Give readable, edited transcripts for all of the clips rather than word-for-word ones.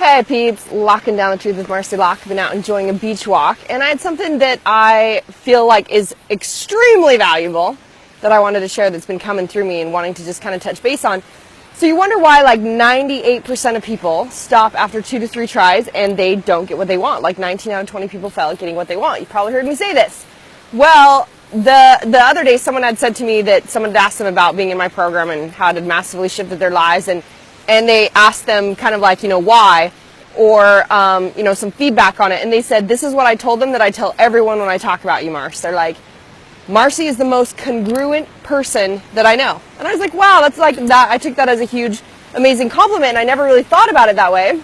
Hey peeps, locking down the truth with Marci Lock. I've been out enjoying a beach walk, and I had something that I feel like is extremely valuable that I wanted to share that's been coming through me and wanting to just kind of touch base on. So you wonder why like 98% of people stop after 2 to 3 tries and they don't get what they want. Like 19 out of 20 people fail at getting what they want. You probably heard me say this. Well, the other day someone had said to me that someone had asked them about being in my program and how it had massively shifted their lives, and they asked them kind of like, why, or, some feedback on it. And they said, this is what I told them that I tell everyone when I talk about you, Marci. They're like, Marci is the most congruent person that I know. And I was like, wow, that's like that. I took that as a huge, amazing compliment. And I never really thought about it that way,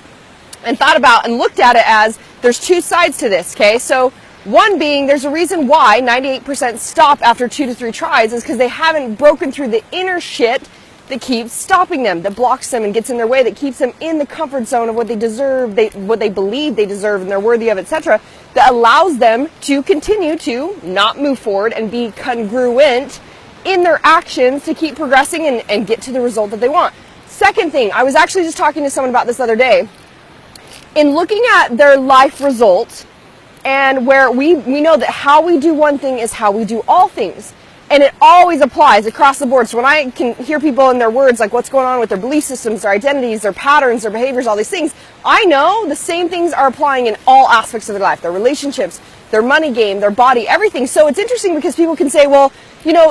and thought about and looked at it as there's 2 sides to this. Okay. So one being, there's a reason why 98% stop after 2 to 3 tries is because they haven't broken through the inner shit that keeps stopping them, that blocks them and gets in their way, that keeps them in the comfort zone of what they deserve, what they believe they deserve and they're worthy of, etc., that allows them to continue to not move forward and be congruent in their actions to keep progressing and get to the result that they want. Second thing, I was actually just talking to someone about this the other day. In looking at their life results, and where we know that how we do one thing is how we do all things. And it always applies across the board. So when I can hear people in their words, like what's going on with their belief systems, their identities, their patterns, their behaviors, all these things, I know the same things are applying in all aspects of their life, their relationships, their money game, their body, everything. So it's interesting because people can say, well,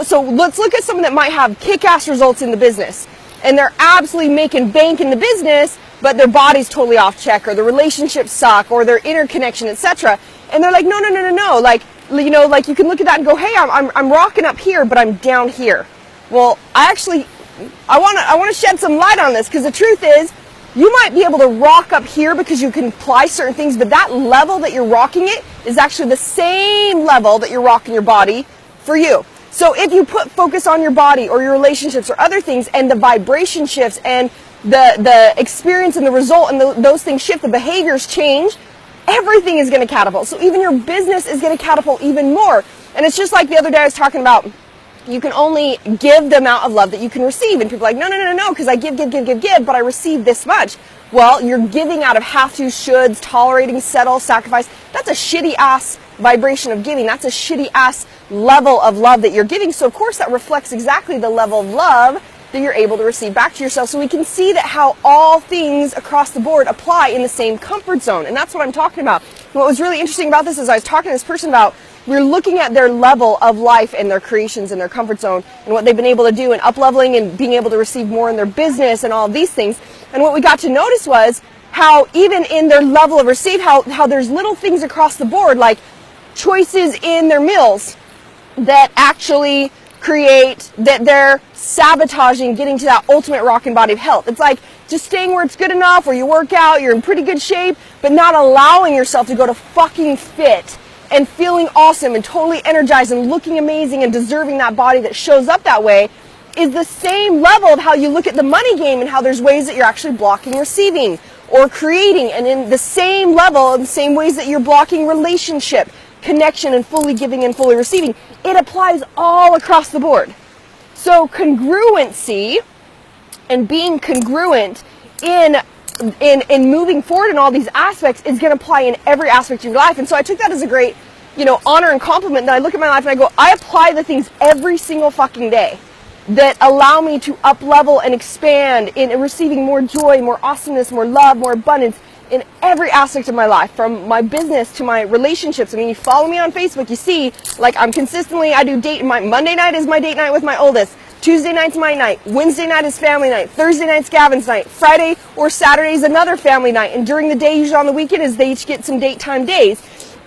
so let's look at someone that might have kick-ass results in the business, and they're absolutely making bank in the business, but their body's totally off check, or the relationships suck, or their interconnection, etc. And they're like, no. Like you can look at that and go, hey, I'm rocking up here, but I'm down here. Well, I want to shed some light on this, because the truth is, you might be able to rock up here because you can apply certain things, but that level that you're rocking it is actually the same level that you're rocking your body for you. So if you put focus on your body or your relationships or other things, and the vibration shifts and the experience and the result and those things shift, the behaviors change, everything is going to catapult. So even your business is going to catapult even more. And it's just like the other day I was talking about, you can only give the amount of love that you can receive. And people are like, no, because I give, but I receive this much. Well, you're giving out of have to, shoulds, tolerating, settle, sacrifice. That's a shitty ass vibration of giving. That's a shitty ass level of love that you're giving. So of course that reflects exactly the level of love that you're able to receive back to yourself. So we can see that how all things across the board apply in the same comfort zone. And that's what I'm talking about. And what was really interesting about this is I was talking to this person about, we're looking at their level of life and their creations and their comfort zone and what they've been able to do, and up-leveling and being able to receive more in their business and all of these things. And what we got to notice was how even in their level of receive, how there's little things across the board, like choices in their meals that actually create that they're sabotaging getting to that ultimate rocking body of health. It's like just staying where it's good enough, where you work out, you're in pretty good shape, but not allowing yourself to go to fucking fit and feeling awesome and totally energized and looking amazing and deserving that body that shows up that way, is the same level of how you look at the money game and how there's ways that you're actually blocking receiving or creating, and in the same level, in the same ways that you're blocking relationship, connection, and fully giving and fully receiving. It applies all across the board. So congruency and being congruent in moving forward in all these aspects is going to apply in every aspect of your life. And so I took that as a great, honor and compliment, that I look at my life and I go, I apply the things every single fucking day that allow me to up level and expand in receiving more joy, more awesomeness, more love, more abundance in every aspect of my life, from my business to my relationships. I mean, you follow me on Facebook, you see, like I do date, my Monday night is my date night with my oldest, Tuesday night's my night, Wednesday night is family night, Thursday night's Gavin's night, Friday or Saturday is another family night, and during the day, usually on the weekend, is they each get some date time days.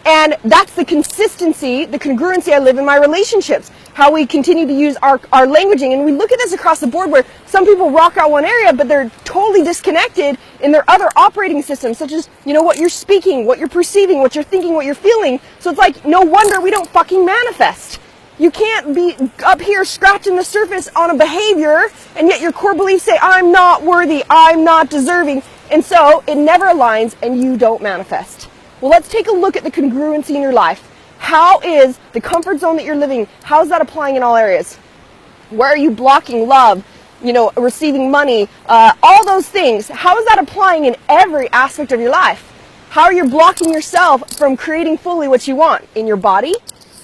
And that's the consistency, the congruency I live in my relationships, how we continue to use our languaging. And we look at this across the board where some people rock out one area, but they're totally disconnected in their other operating systems, such as, what you're speaking, what you're perceiving, what you're thinking, what you're feeling. So it's like, no wonder we don't fucking manifest. You can't be up here scratching the surface on a behavior, and yet your core beliefs say, I'm not worthy, I'm not deserving. And so it never aligns and you don't manifest. Well, let's take a look at the congruency in your life. How is the comfort zone that you're living, how is that applying in all areas? Where are you blocking love, you know, receiving money, all those things. How is that applying in every aspect of your life? How are you blocking yourself from creating fully what you want in your body,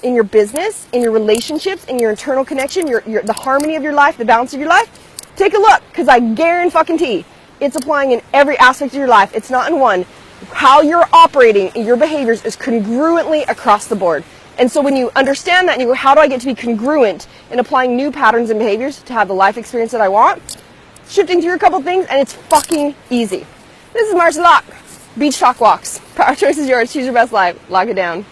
in your business, in your relationships, in your internal connection, the harmony of your life, the balance of your life? Take a look, because I guarantee it's applying in every aspect of your life. It's not in one. How you're operating in your behaviors is congruently across the board. And so when you understand that and you go, how do I get to be congruent in applying new patterns and behaviors to have the life experience that I want? Shifting through a couple things, and it's fucking easy. This is Marci Lock. Beach Talk Walks. Power choice is yours. Choose your best life. Lock it down.